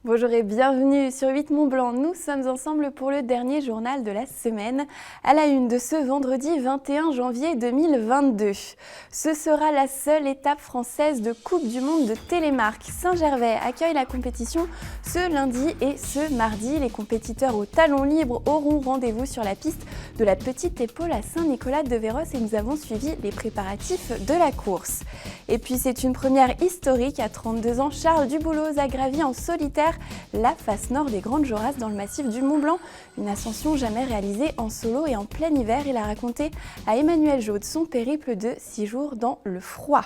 Bonjour et bienvenue sur 8 Mont Blanc. Nous sommes ensemble pour le dernier journal de la semaine, à la une de ce vendredi 21 janvier 2022. Ce sera la seule étape française de Coupe du Monde de télémark. Saint-Gervais accueille la compétition ce lundi et ce mardi. Les compétiteurs au talon libre auront rendez-vous sur la piste de la Petite Épaule à Saint-Nicolas-de-Véros et nous avons suivi les préparatifs de la course. Et puis c'est une première historique. À 32 ans, Charles Dubouloz a gravi en solitaire la face nord des Grandes Jorasses dans le massif du Mont Blanc. Une ascension jamais réalisée en solo et en plein hiver. Il a raconté à Emmanuel Jaude son périple de 6 jours dans le froid.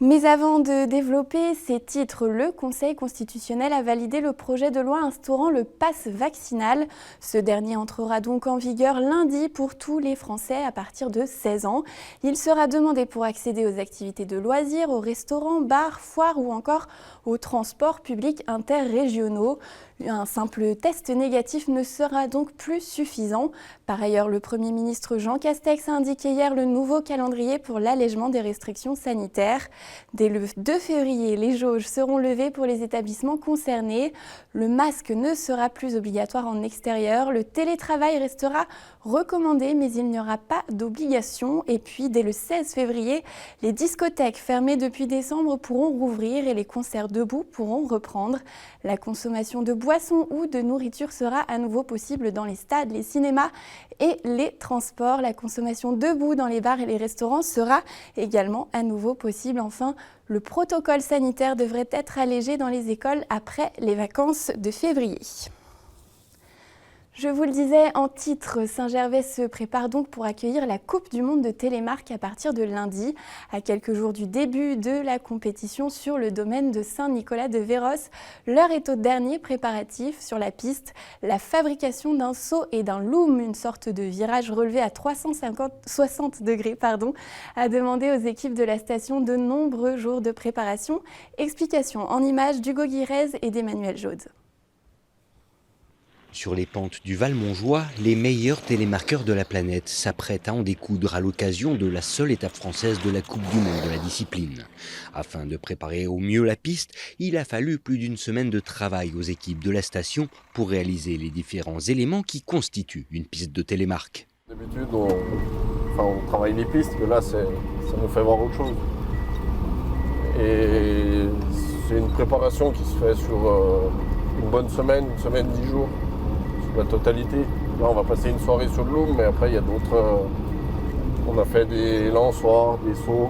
Mais avant de développer ces titres, le Conseil constitutionnel a validé le projet de loi instaurant le pass vaccinal. Ce dernier entrera donc en vigueur lundi pour tous les Français à partir de 16 ans. Il sera demandé pour accéder aux activités de loisirs, aux restaurants, bars, foires ou encore aux transports publics interrégionaux. Un simple test négatif ne sera donc plus suffisant. Par ailleurs, le Premier ministre Jean Castex a indiqué hier le nouveau calendrier pour l'allègement des restrictions sanitaires. Dès le 2 février, les jauges seront levées pour les établissements concernés. Le masque ne sera plus obligatoire en extérieur. Le télétravail restera recommandé, mais il n'y aura pas d'obligation. Et puis, dès le 16 février, les discothèques fermées depuis décembre pourront rouvrir et les concerts debout pourront reprendre. La consommation de boissons ou de nourriture sera à nouveau possible dans les stades, les cinémas et les transports. La consommation debout dans les bars et les restaurants sera également à nouveau possible. Enfin, le protocole sanitaire devrait être allégé dans les écoles après les vacances de février. Je vous le disais en titre, Saint-Gervais se prépare donc pour accueillir la Coupe du Monde de télémark à partir de lundi. À quelques jours du début de la compétition sur le domaine de Saint-Nicolas-de-Véros, l'heure est au dernier préparatif sur la piste. La fabrication d'un saut et d'un loom, une sorte de virage relevé à 360 degrés, a demandé aux équipes de la station de nombreux jours de préparation. Explication en images d'Hugo Guirez et d'Emmanuel Jaude. Sur les pentes du Val-Montjoie, les meilleurs télémarqueurs de la planète s'apprêtent à en découdre à l'occasion de la seule étape française de la Coupe du Monde de la discipline. Afin de préparer au mieux la piste, il a fallu plus d'une semaine de travail aux équipes de la station pour réaliser les différents éléments qui constituent une piste de télémark. D'habitude, on travaille les pistes, mais là, ça nous fait voir autre chose. Et c'est une préparation qui se fait sur une bonne semaine, 10 jours. La totalité. Là, on va passer une soirée sur le loom, mais après, il y a d'autres. On a fait des lançoirs, des sauts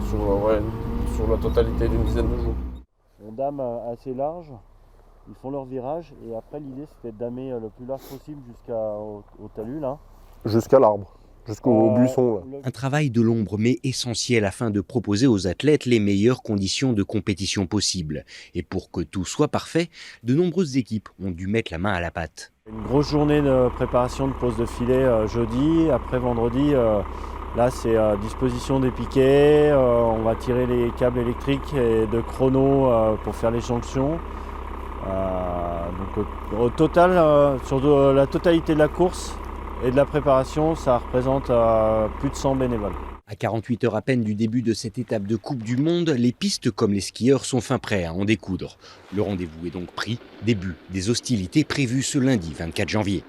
sur la totalité d'une dizaine de jours. On dame assez large, ils font leur virage, et après, l'idée c'était de damer le plus large possible jusqu'au talus là. Jusqu'à l'arbre, jusqu'au buisson. Là. Un travail de l'ombre, mais essentiel afin de proposer aux athlètes les meilleures conditions de compétition possibles. Et pour que tout soit parfait, de nombreuses équipes ont dû mettre la main à la pâte. Une grosse journée de préparation de pose de filet jeudi, après vendredi, là c'est disposition des piquets, on va tirer les câbles électriques et de chrono pour faire les jonctions. Donc au total, sur la totalité de la course et de la préparation, ça représente plus de 100 bénévoles. À 48 heures à peine du début de cette étape de Coupe du Monde, les pistes comme les skieurs sont fin prêts à en découdre. Le rendez-vous est donc pris, début des hostilités prévues ce lundi 24 janvier.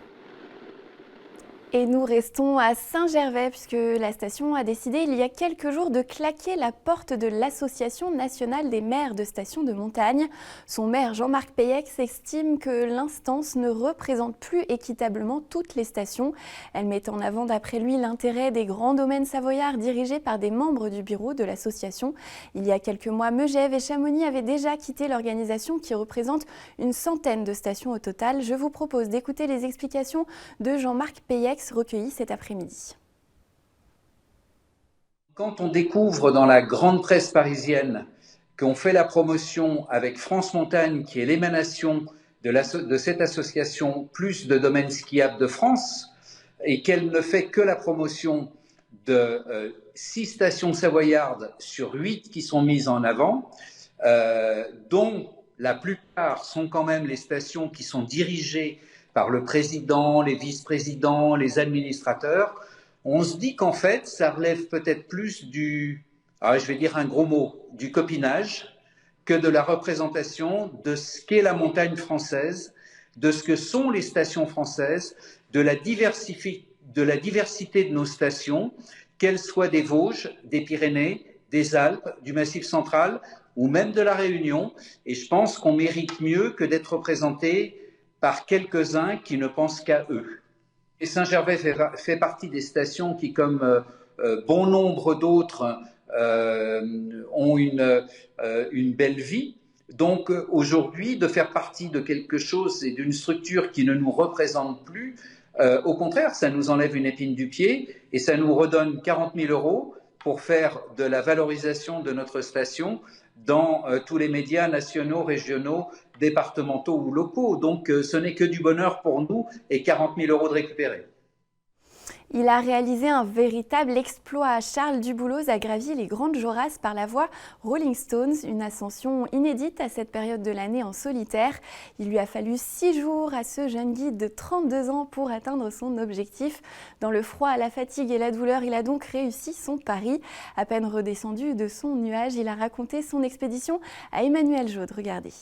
Et nous restons à Saint-Gervais puisque la station a décidé il y a quelques jours de claquer la porte de l'Association nationale des maires de stations de montagne. Son maire Jean-Marc Peyex estime que l'instance ne représente plus équitablement toutes les stations. Elle met en avant d'après lui l'intérêt des grands domaines savoyards dirigés par des membres du bureau de l'association. Il y a quelques mois, Megève et Chamonix avaient déjà quitté l'organisation qui représente une centaine de stations au total. Je vous propose d'écouter les explications de Jean-Marc Peyex recueilli cet après-midi. Quand on découvre dans la grande presse parisienne qu'on fait la promotion avec France Montagne, qui est l'émanation de cette association plus de domaines skiables de France, et qu'elle ne fait que la promotion de 6 stations savoyardes sur 8 qui sont mises en avant, dont la plupart sont quand même les stations qui sont dirigées par le président, les vice-présidents, les administrateurs, on se dit qu'en fait, ça relève peut-être plus je vais dire un gros mot, du copinage, que de la représentation de ce qu'est la montagne française, de ce que sont les stations françaises, de la diversité de nos stations, qu'elles soient des Vosges, des Pyrénées, des Alpes, du Massif central ou même de la Réunion. Et je pense qu'on mérite mieux que d'être représenté par quelques-uns qui ne pensent qu'à eux. Et Saint-Gervais fait partie des stations qui, comme bon nombre d'autres, ont une belle vie. Donc aujourd'hui, de faire partie de quelque chose et d'une structure qui ne nous représente plus, au contraire, ça nous enlève une épine du pied et ça nous redonne 40 000 € pour faire de la valorisation de notre station dans tous les médias nationaux, régionaux, départementaux ou locaux. Donc ce n'est que du bonheur pour nous et 40 000 € de récupérer. Il a réalisé un véritable exploit. Charles Dubouloz a gravi les Grandes Jorasses par la voie Rolling Stones, une ascension inédite à cette période de l'année en solitaire. Il lui a fallu 6 jours à ce jeune guide de 32 ans pour atteindre son objectif. Dans le froid, la fatigue et la douleur, il a donc réussi son pari. À peine redescendu de son nuage, il a raconté son expédition à Emmanuel Jaude. Regardez.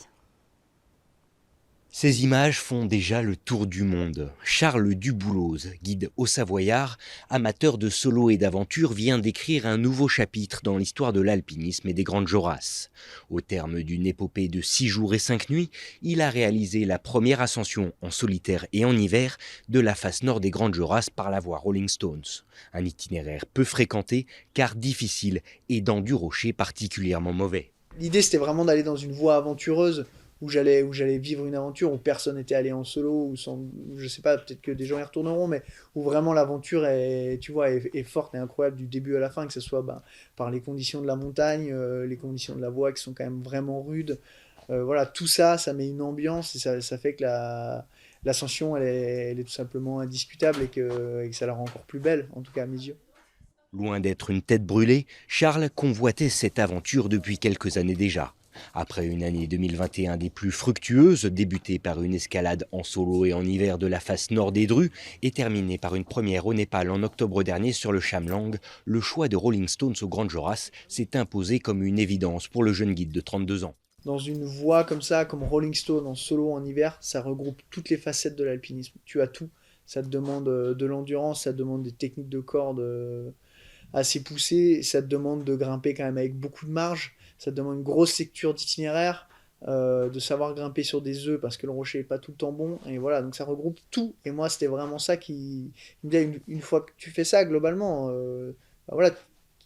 Ces images font déjà le tour du monde. Charles Dubouloz, guide haut-savoyard, amateur de solo et d'aventure, vient d'écrire un nouveau chapitre dans l'histoire de l'alpinisme et des Grandes Jorasses. Au terme d'une épopée de 6 jours et 5 nuits, il a réalisé la première ascension en solitaire et en hiver de la face nord des Grandes Jorasses par la voie Rolling Stones. Un itinéraire peu fréquenté car difficile et dans du rocher particulièrement mauvais. L'idée c'était vraiment d'aller dans une voie aventureuse où j'allais vivre une aventure où personne n'était allé en solo, ou sans, je sais pas, peut-être que des gens y retourneront, mais où vraiment l'aventure est, tu vois, est forte et incroyable du début à la fin, que ce soit par les conditions de la montagne, les conditions de la voie qui sont quand même vraiment rudes. Voilà, tout ça, ça met une ambiance et ça fait que l'ascension, elle est tout simplement indiscutable et que ça la rend encore plus belle, en tout cas à mes yeux. Loin d'être une tête brûlée, Charles convoitait cette aventure depuis quelques années déjà. Après une année 2021 des plus fructueuses, débutée par une escalade en solo et en hiver de la face nord des Drues et terminée par une première au Népal en octobre dernier sur le Chamlang, le choix de Rolling Stones aux Grandes Jorasses s'est imposé comme une évidence pour le jeune guide de 32 ans. Dans une voie comme ça, comme Rolling Stone en solo en hiver, ça regroupe toutes les facettes de l'alpinisme. Tu as tout. Ça te demande de l'endurance, ça te demande des techniques de corde assez poussées, ça te demande de grimper quand même avec beaucoup de marge. Ça te demande une grosse lecture d'itinéraire, de savoir grimper sur des œufs parce que le rocher n'est pas tout le temps bon. Et voilà, donc ça regroupe tout. Et moi, c'était vraiment ça qui me disait, une fois que tu fais ça, globalement, voilà,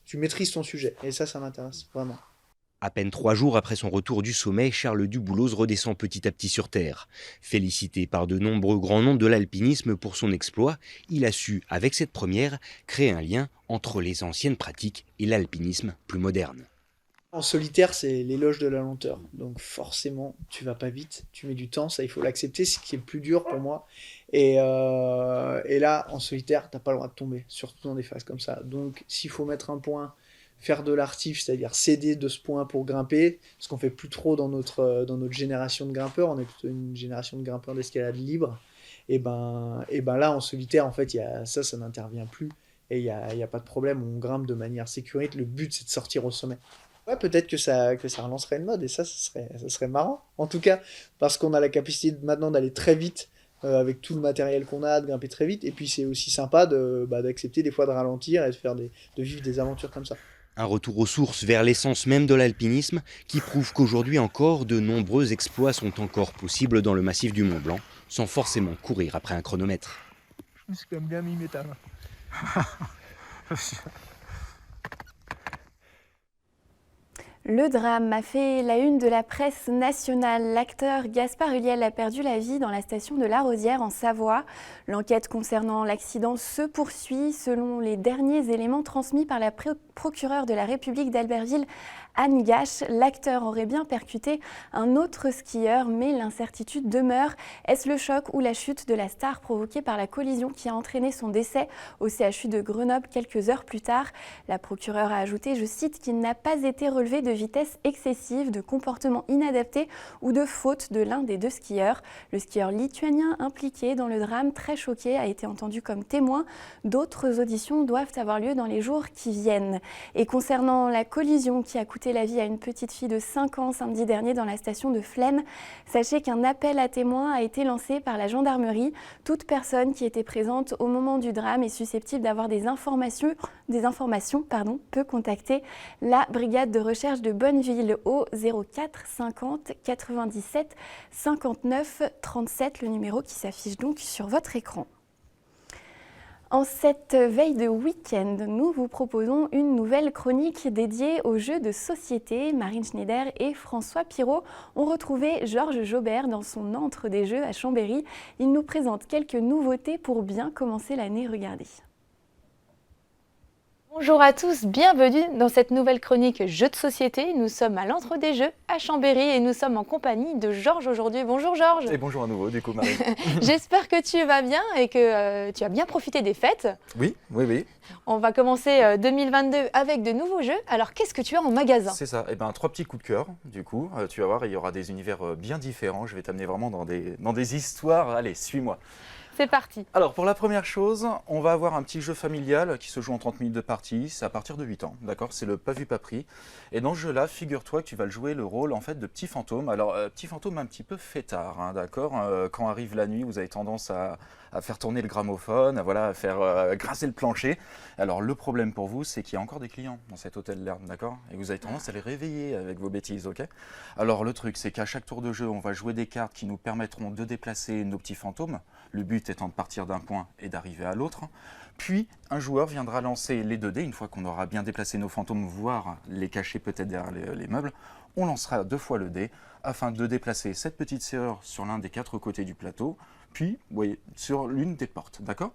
tu maîtrises ton sujet. Et ça m'intéresse, vraiment. À peine 3 jours après son retour du sommet, Charles Dubouloz redescend petit à petit sur terre. Félicité par de nombreux grands noms de l'alpinisme pour son exploit, il a su, avec cette première, créer un lien entre les anciennes pratiques et l'alpinisme plus moderne. En solitaire, c'est l'éloge de la lenteur. Donc forcément, tu vas pas vite, tu mets du temps, ça il faut l'accepter, c'est ce qui est le plus dur pour moi. Et là, en solitaire, t'as pas le droit de tomber, surtout dans des phases comme ça. Donc s'il faut mettre un point, faire de l'artif, c'est-à-dire céder de ce point pour grimper, ce qu'on fait plus trop dans notre génération de grimpeurs, on est plutôt une génération de grimpeurs d'escalade libre. Et ben là, en solitaire, en fait, ça n'intervient plus. Et il y a pas de problème, on grimpe de manière sécurite. Le but, c'est de sortir au sommet. Ouais, peut-être que ça relancerait une mode, et ça serait marrant. En tout cas, parce qu'on a la capacité maintenant d'aller très vite, avec tout le matériel qu'on a, de grimper très vite. Et puis c'est aussi sympa d'accepter des fois de ralentir et de vivre des aventures comme ça. Un retour aux sources vers l'essence même de l'alpinisme qui prouve qu'aujourd'hui encore, de nombreux exploits sont encore possibles dans le massif du Mont Blanc, sans forcément courir après un chronomètre. Je me suis quand même bien mis mes talons. Le drame a fait la une de la presse nationale. L'acteur Gaspard Ulliel a perdu la vie dans la station de La Rosière en Savoie. L'enquête concernant l'accident se poursuit. Selon les derniers éléments transmis par la procureure de la République d'Albertville, Anne Gache, l'acteur aurait bien percuté un autre skieur, mais l'incertitude demeure. Est-ce le choc ou la chute de la star provoquée par la collision qui a entraîné son décès au CHU de Grenoble quelques heures plus tard? La procureure a ajouté, je cite, qu'il n'a pas été relevé de vitesse excessive, de comportement inadapté ou de faute de l'un des deux skieurs. Le skieur lituanien impliqué dans le drame, très choqué, a été entendu comme témoin. D'autres auditions doivent avoir lieu dans les jours qui viennent. Et concernant la collision qui a coûté coûté la vie à une petite fille de 5 ans samedi dernier dans la station de Flaine. Sachez qu'un appel à témoins a été lancé par la gendarmerie. Toute personne qui était présente au moment du drame est susceptible d'avoir des informations, peut contacter la brigade de recherche de Bonneville au 04 50 97 59 37, le numéro qui s'affiche donc sur votre écran. En cette veille de week-end, nous vous proposons une nouvelle chronique dédiée aux jeux de société. Marine Schneider et François Pirot ont retrouvé Georges Jaubert dans son antre des jeux à Chambéry. Il nous présente quelques nouveautés pour bien commencer l'année. Regardez. Bonjour à tous, bienvenue dans cette nouvelle chronique Jeux de société. Nous sommes à l'antre des jeux à Chambéry et nous sommes en compagnie de Georges aujourd'hui. Bonjour Georges. Et bonjour à nouveau du coup Marie. J'espère que tu vas bien et que tu as bien profité des fêtes. Oui. On va commencer 2022 avec de nouveaux jeux. Alors qu'est-ce que tu as en magasin? C'est ça, 3 petits coups de cœur du coup. Tu vas voir, il y aura des univers bien différents. Je vais t'amener vraiment dans des histoires. Allez, suis-moi. C'est parti. Alors pour la première chose, on va avoir un petit jeu familial qui se joue en 30 minutes de partie, c'est à partir de 8 ans, d'accord? C'est le pas vu pas pris. Et dans ce jeu-là, figure-toi que tu vas le jouer le rôle en fait de petit fantôme. Alors petit fantôme un petit peu fêtard, hein, d'accord? Quand arrive la nuit, vous avez tendance à faire tourner le gramophone, à faire grincer le plancher. Alors le problème pour vous, c'est qu'il y a encore des clients dans cet hôtel-là, d'accord? Et vous avez tendance à les réveiller avec vos bêtises, ok? Alors le truc, c'est qu'à chaque tour de jeu, on va jouer des cartes qui nous permettront de déplacer nos petits fantômes. Le but étant de partir d'un point et d'arriver à l'autre. Puis, un joueur viendra lancer les 2 dés, une fois qu'on aura bien déplacé nos fantômes, voire les cacher peut-être derrière les meubles. On lancera 2 fois le dé, afin de déplacer cette petite serrure sur l'un des 4 côtés du plateau, puis, vous voyez, sur l'une des portes, d'accord?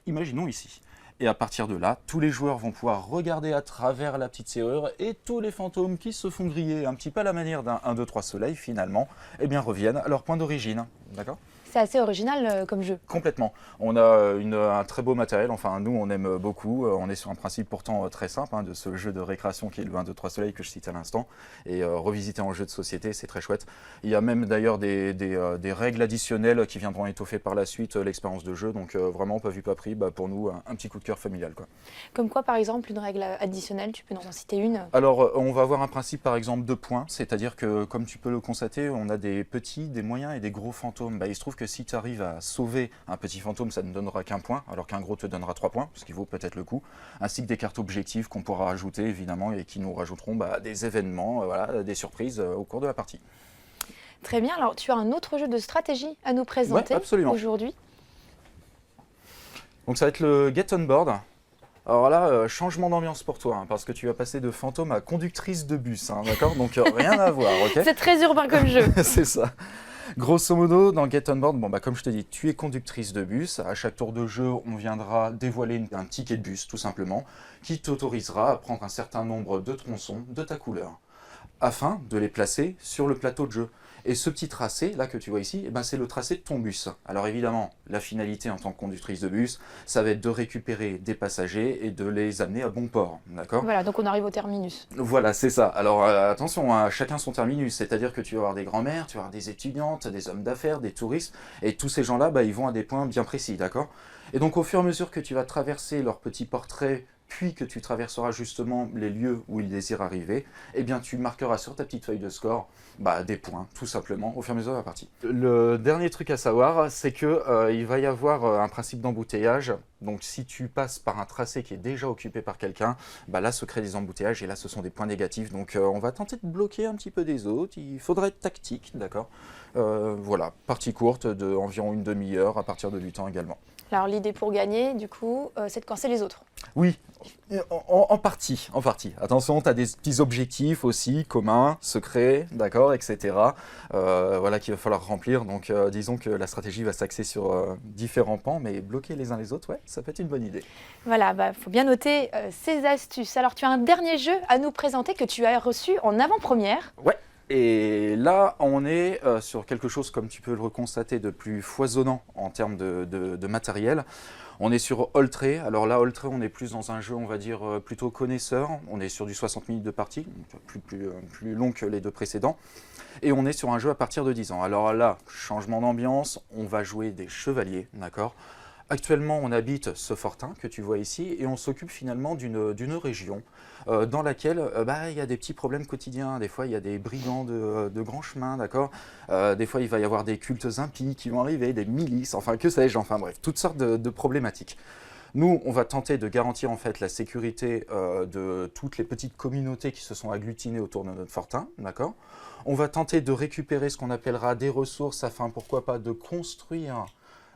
Imaginons ici. Et à partir de là, tous les joueurs vont pouvoir regarder à travers la petite serrure et tous les fantômes qui se font griller un petit peu à la manière d'un 1, 2, 3 soleil, finalement, reviennent à leur point d'origine, d'accord? C'est assez original comme jeu. Complètement. On a un très beau matériel, enfin nous on aime beaucoup, on est sur un principe pourtant très simple de ce jeu de récréation qui est le 1, 2, 3 soleil que je cite à l'instant, et revisité en jeu de société, c'est très chouette. Il y a même d'ailleurs des règles additionnelles qui viendront étoffer par la suite l'expérience de jeu, donc vraiment pas vu pas pris, pour nous un petit coup de cœur familial, quoi. Comme quoi par exemple une règle additionnelle, tu peux nous en citer une? Alors on va avoir un principe par exemple de points, c'est-à-dire que comme tu peux le constater, on a des petits, des moyens et des gros fantômes. Il se trouve que si tu arrives à sauver un petit fantôme, ça ne donnera qu'un point, alors qu'un gros te donnera 3 points, ce qui vaut peut-être le coup, ainsi que des cartes objectives qu'on pourra rajouter évidemment et qui nous rajouteront des événements, des surprises au cours de la partie. Très bien, alors tu as un autre jeu de stratégie à nous présenter aujourd'hui. Donc ça va être le Get On Board. Alors là, changement d'ambiance pour toi, parce que tu vas passer de fantôme à conductrice de bus, d'accord? Donc rien à voir, ok? C'est très urbain comme jeu. C'est ça. Grosso modo, dans Get On Board, comme je te dis, tu es conductrice de bus. À chaque tour de jeu, on viendra dévoiler un ticket de bus, tout simplement, qui t'autorisera à prendre un certain nombre de tronçons de ta couleur, afin de les placer sur le plateau de jeu. Et ce petit tracé, là, que tu vois ici, c'est le tracé de ton bus. Alors évidemment, la finalité en tant que conductrice de bus, ça va être de récupérer des passagers et de les amener à bon port, d'accord? Voilà, donc on arrive au terminus. Voilà, c'est ça. Alors attention, chacun son terminus, c'est-à-dire que tu vas avoir des grands-mères, tu vas avoir des étudiantes, des hommes d'affaires, des touristes, et tous ces gens-là, ils vont à des points bien précis, d'accord? Et donc au fur et à mesure que tu vas traverser leur petit portrait, puis que tu traverseras justement les lieux où ils désirent arriver, tu marqueras sur ta petite feuille de score des points, tout simplement, au fur et à mesure de la partie. Le dernier truc à savoir, c'est qu'il va y avoir un principe d'embouteillage. Donc si tu passes par un tracé qui est déjà occupé par quelqu'un, là se créent des embouteillages et là ce sont des points négatifs. Donc on va tenter de bloquer un petit peu des autres, il faudra être tactique, d'accord? Voilà, partie courte d'environ une demi-heure à partir de 8 ans également. Alors l'idée pour gagner, du coup, c'est de coincer les autres. Oui, en partie. Attention, tu as des petits objectifs aussi, communs, secrets, d'accord, etc. Qu'il va falloir remplir. Donc disons que la stratégie va s'axer sur différents pans, mais bloquer les uns les autres, ça peut être une bonne idée. Voilà, faut bien noter ces astuces. Alors tu as un dernier jeu à nous présenter que tu as reçu en avant-première. Ouais. Et là, on est sur quelque chose, comme tu peux le constater, de plus foisonnant en termes de matériel. On est sur Oltré. Alors là, Oltré, on est plus dans un jeu, on va dire, plutôt connaisseur. On est sur du 60 minutes de partie, plus long que les 2 précédents. Et on est sur un jeu à partir de 10 ans. Alors là, changement d'ambiance, on va jouer des chevaliers, d'accord? Actuellement, on habite ce fortin que tu vois ici et on s'occupe finalement d'une région dans laquelle il y a des petits problèmes quotidiens. Des fois, il y a des brigands de grands chemins, d'accord. Des fois, il va y avoir des cultes impies qui vont arriver, des milices, enfin que sais-je, enfin bref, toutes sortes de problématiques. Nous, on va tenter de garantir en fait la sécurité de toutes les petites communautés qui se sont agglutinées autour de notre fortin, d'accord. On va tenter de récupérer ce qu'on appellera des ressources afin, pourquoi pas, de construire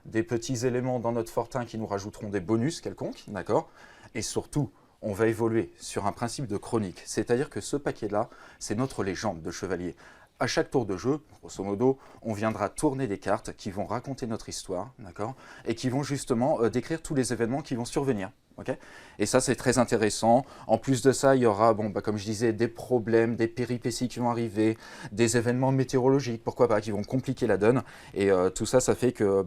des petits éléments dans notre fortin qui nous rajouteront des bonus quelconques, d'accord. Et surtout, on va évoluer sur un principe de chronique, c'est-à-dire que ce paquet-là, c'est notre légende de chevalier. À chaque tour de jeu, grosso modo, on viendra tourner des cartes qui vont raconter notre histoire, d'accord, et qui vont justement décrire tous les événements qui vont survenir. Okay, et ça, c'est très intéressant. En plus de ça, il y aura, comme je disais, des problèmes, des péripéties qui vont arriver, des événements météorologiques, pourquoi pas, qui vont compliquer la donne. Et tout ça, ça fait que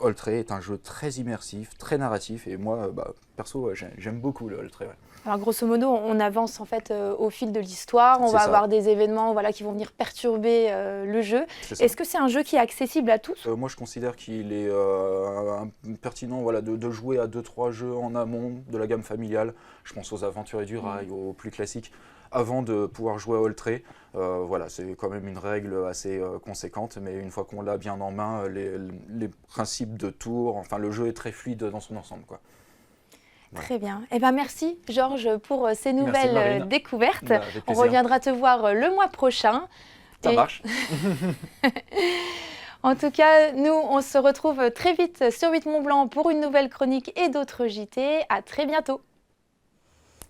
Oltré est un jeu très immersif, très narratif. Et moi, perso, j'aime beaucoup le Oltré. Ouais. Alors grosso modo, on avance en fait au fil de l'histoire, on va avoir des événements qui vont venir perturber le jeu. Est-ce que c'est un jeu qui est accessible à tous? Moi je considère qu'il est pertinent de jouer à 2-3 jeux en amont de la gamme familiale. Je pense aux Aventuriers du Rail, aux plus classiques, avant de pouvoir jouer à Oltré. C'est quand même une règle assez conséquente, mais une fois qu'on l'a bien en main, les principes de tour, enfin le jeu est très fluide dans son ensemble, quoi. Voilà. Très bien. Merci Georges pour ces nouvelles découvertes. On reviendra te voir le mois prochain. Ça marche. En tout cas, nous, on se retrouve très vite sur 8 Mont Blanc pour une nouvelle chronique et d'autres JT. À très bientôt.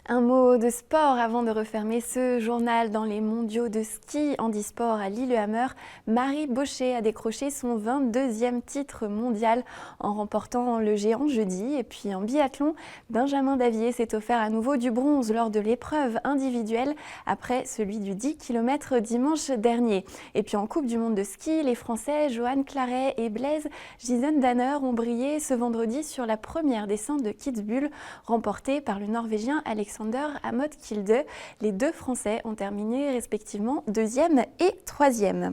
Un mot de sport avant de refermer ce journal. Dans les mondiaux de ski handisport à Lillehammer, Marie Bochet a décroché son 22e titre mondial en remportant le géant jeudi. Et puis en biathlon, Benjamin Davier s'est offert à nouveau du bronze lors de l'épreuve individuelle après celui du 10 km dimanche dernier. Et puis en Coupe du monde de ski, les Français Johan Claret et Blaise Giesen-Danner ont brillé ce vendredi sur la première descente de Kitzbühel remportée par le Norvégien Alexander Amott Kilde. Les deux Français ont terminé respectivement 2e et 3e.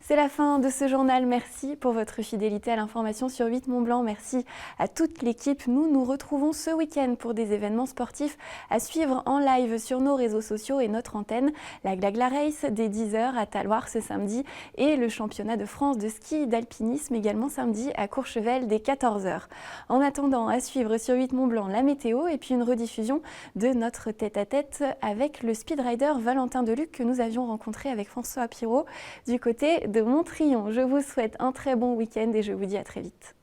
C'est la fin de ce journal. Merci pour votre fidélité à l'information sur 8 Mont Blanc. Merci à toute l'équipe. Nous nous retrouvons ce week-end pour des événements sportifs à suivre en live sur nos réseaux sociaux et notre antenne. La Glagla Race dès 10h à Talloires ce samedi et le championnat de France de ski d'alpinisme également samedi à Courchevel dès 14h. En attendant, à suivre sur 8 Mont Blanc la météo et puis une rediffusion de notre tête-à-tête avec le speedrider Valentin Deluc que nous avions rencontré avec François Pirot du côté de Montrion. Je vous souhaite un très bon week-end et je vous dis à très vite.